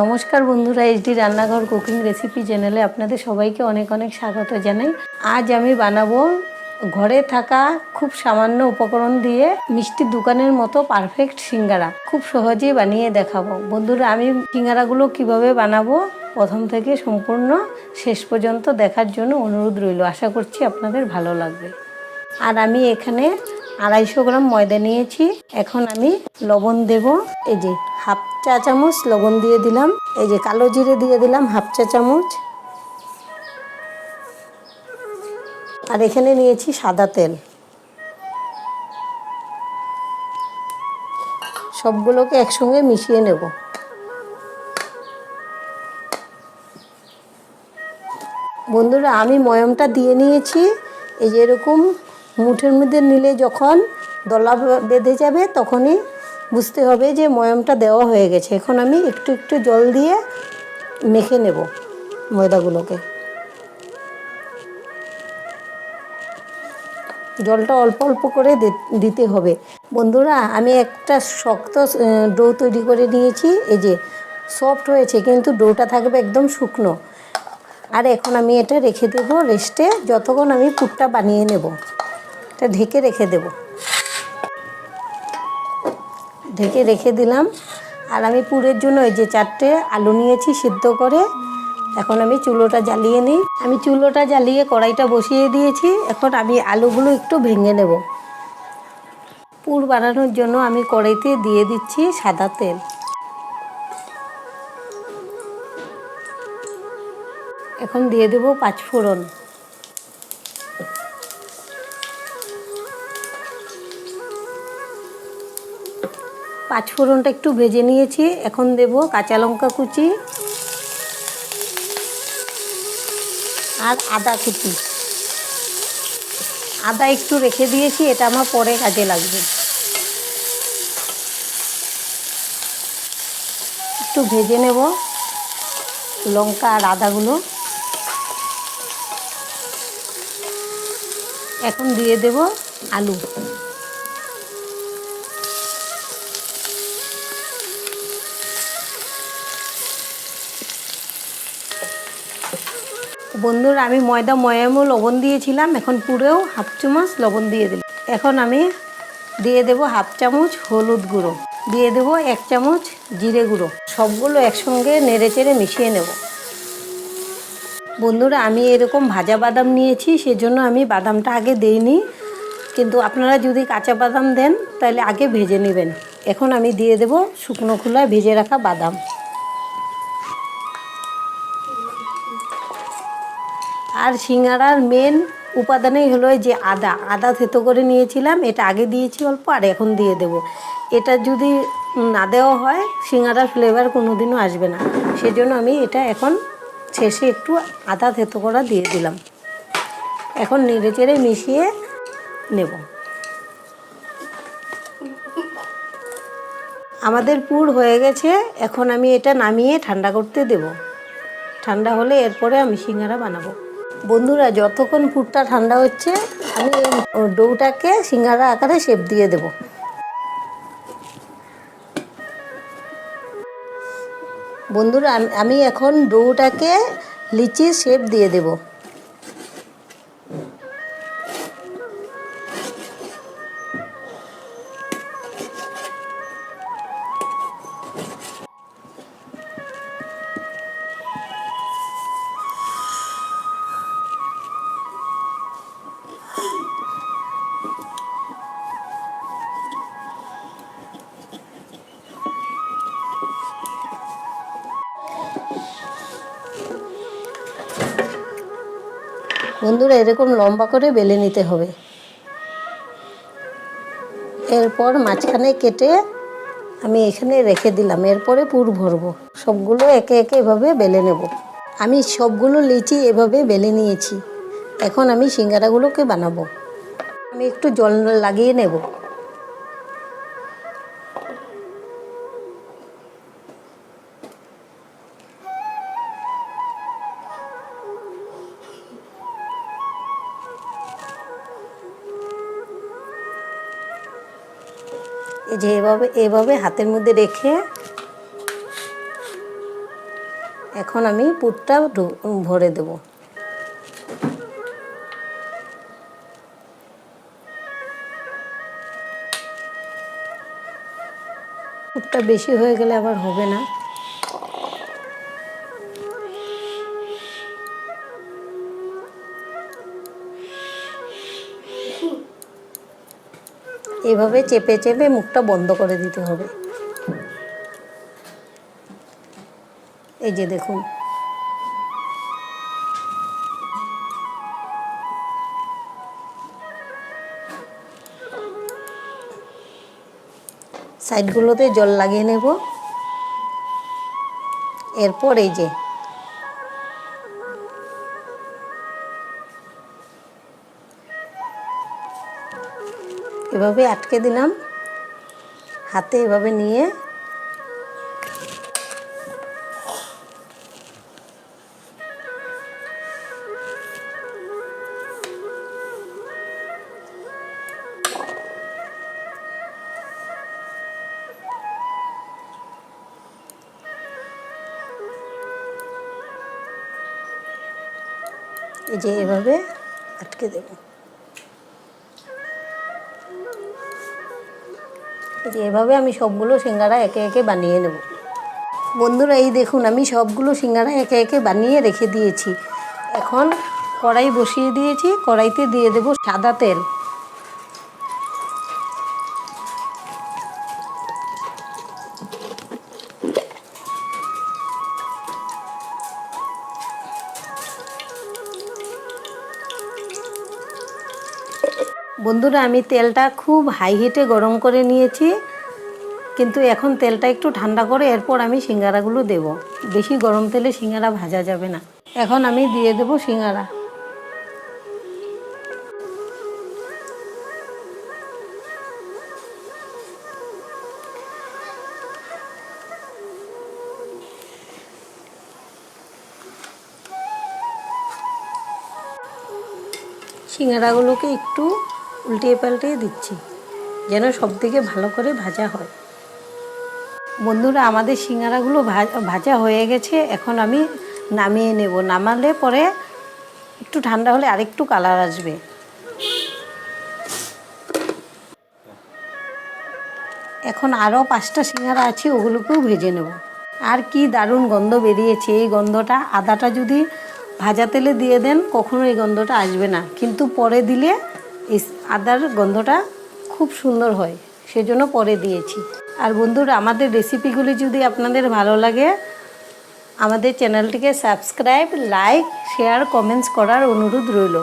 নমস্কার বন্ধুরা, এইচডি রান্নাঘর কুকিং রেসিপি চ্যানেলে আপনাদের সবাইকে অনেক অনেক স্বাগত জানাই। আজ আমি বানাবো ঘরে থাকা খুব সামান্য উপকরণ দিয়ে মিষ্টির দোকানের মতো পারফেক্ট সিঙ্গারা। খুব সহজেই বানিয়ে দেখাবো। বন্ধুরা, আমি সিঙ্গারাগুলো কিভাবে বানাবো প্রথম থেকে সম্পূর্ণ শেষ পর্যন্ত দেখার জন্য অনুরোধ রইল। আশা করছি আপনাদের ভালো লাগবে। আর আমি এখানে 250 গ্রাম ময়দা নিয়েছি। এখন আমি লবণ দেব। এই যে হাফ চা চামচ লবণ দিয়ে দিলাম। এই যে কালো জিরে দিয়ে দিলাম হাফ চা চামচ। আর এখানে নিয়েছি সাদা তেল। সবগুলোকে একসঙ্গে মিশিয়ে নেব। বন্ধুরা, আমি ময়ামটা দিয়ে নিয়েছি। এই যে এরকম মুঠের মধ্যে নিলে যখন দলা বেঁধে যাবে তখনই বুঝতে হবে যে ময়ামটা দেওয়া হয়ে গেছে। এখন আমি একটু একটু জল দিয়ে মেখে নেব ময়দাগুলোকে। জলটা অল্প অল্প করে দিতে হবে। বন্ধুরা, আমি একটা শক্ত ডো তৈরি করে নিয়েছি। এই যে সফট হয়েছে, কিন্তু ডোটা থাকবে একদম শুকনো। আর এখন আমি এটা রেখে দেবো রেস্টে, যতক্ষণ আমি পুরটা বানিয়ে নেব। এটা ঢেকে রেখে দেব। ঢেকে রেখে দিলাম। আর আমি পুরের জন্য এই যে 4টে আলু নিয়েছি সিদ্ধ করে। এখন আমি চুলোটা জ্বালিয়ে নিই। আমি চুলোটা জ্বালিয়ে কড়াইটা বসিয়ে দিয়েছি। এখন আমি আলুগুলো একটু ভেঙে নেব। পুর বানানোর জন্য আমি কড়াইতে দিয়ে দিচ্ছি সাদা তেল। এখন দিয়ে দেব 5 ফোড়ন। পাঁচ ফোড়নটা একটু ভেজে নিয়েছি। এখন দেব কাঁচা লঙ্কা কুচি আর আদা কুচি। আদা একটু রেখে দিয়েছি, এটা আমার পরে কাজে লাগবে। একটু ভেজে নেব লঙ্কা আর আদাগুলো। এখন দিয়ে দেব আলু। বন্ধুরা, আমি ময়ামও লবণ দিয়েছিলাম। এখন পুরেও হাফ চামচ লবণ দিয়ে দিলাম। এখন আমি দিয়ে দেব হাফ চামচ হলুদ গুঁড়ো, দিয়ে দেব 1 চামচ জিরে গুঁড়ো। সবগুলো একসঙ্গে নেড়ে চেড়ে মিশিয়ে নেব। বন্ধুরা, আমি এরকম ভাজা বাদাম নিয়েছি, সেজন্য আমি বাদামটা আগে দেইনি। কিন্তু আপনারা যদি কাঁচা বাদাম দেন তাহলে আগে ভেজে নেবেন। এখন আমি দিয়ে দেব শুকনো খোলায় ভেজে রাখা বাদাম। আর সিঙ্গারার মেন উপাদানই হলো যে আদা থেতো করে নিয়েছিলাম, এটা আগে দিয়েছি অল্প, আর এখন দিয়ে দেব। এটা যদি না দেওয়া হয় সিঙ্গারার ফ্লেভার কোনোদিনও আসবে না। সেজন্য আমি এটা এখন শেষে একটু আদা থেতো করা দিয়ে দিলাম। এখন নেড়ে চেড়ে মিশিয়ে নেব। আমাদের পুর হয়ে গেছে। এখন আমি এটা নামিয়ে ঠান্ডা করতে দেব। ঠান্ডা হলে এরপরে আমি সিঙ্গারা বানাবো। বন্ধুরা, যতক্ষণ পুরটা ঠান্ডা হচ্ছে আমি ডোটাকে সিঙ্গারা আকারে শেপ দিয়ে দেব। বন্ধুরা, আমি এখন ডোটাকে লিচির শেপ দিয়ে দেব। বন্ধুরা, এরকম লম্বা করে বেলে নিতে হবে। এরপর মাঝখানে কেটে আমি এখানে রেখে দিলাম। এরপরে পুর ভরবো। সবগুলো একে একে এভাবে বেলে নেব। আমি সবগুলো লিচি এভাবে বেলে নিয়েছি। এখন আমি সিঙ্গারাগুলোকে বানাবো। আমি একটু জল লাগিয়ে নেব। এই যে এভাবে হাতের মধ্যে রেখে এখন আমি পুরটা ভরে দেব। পুরটা বেশি হয়ে গেলে আবার হবে না। এভাবে চেপে চেপে মুখটা বন্ধ করে দিতে হবে। এই যে দেখুন, সাইডগুলোতে জল লাগিয়ে নেব। এরপর এই যে এভাবে আটকে দিলাম, হাতে এভাবে নিয়ে এই যে এভাবে আটকে দেব। এই যে এভাবে আমি সবগুলো সিঙ্গারা একে একে বানিয়ে নেব। বন্ধুরা এই দেখুন, আমি সবগুলো সিঙ্গারা একে একে বানিয়ে রেখে দিয়েছি। এখন কড়াই বসিয়ে দিয়েছি, কড়াইতে দিয়ে দেব সাদা তেল। বন্ধুরা আমি তেলটা খুব হাই হিটে গরম করে নিয়েছি, কিন্তু এখন তেলটা একটু ঠান্ডা করে এরপর আমি সিঙ্গারাগুলো দেব। বেশি গরম তেলে সিঙ্গারা ভাজা যাবে না। এখন আমি দিয়ে দেব সিঙ্গারা। সিঙ্গারাগুলোকে একটু উল্টিয়ে পাল্টিয়ে দিচ্ছি যেন সব দিকে ভালো করে ভাজা হয়। বন্ধুরা আমাদের সিঙ্গারাগুলো ভাজা হয়ে গেছে, এখন আমি নামিয়ে নেব। নামালে পরে একটু ঠান্ডা হলে আরেকটু কালার আসবে। এখন আরও 5টা সিঙ্গারা আছে, ওগুলোকেও ভেজে নেব। আর কি দারুণ গন্ধ বেরিয়েছে! এই গন্ধটা, আদাটা যদি ভাজা তেলে দিয়ে দেন কখনো এই গন্ধটা আসবে না, কিন্তু পরে দিলে এই আদার গন্ধটা খুব সুন্দর হয়, সেজন্য পরে দিয়েছি। আর বন্ধুরা আমাদের রেসিপিগুলি যদি আপনাদের ভালো লাগে, আমাদের চ্যানেলটিকে সাবস্ক্রাইব, লাইক, শেয়ার, কমেন্টস করার অনুরোধ রইল।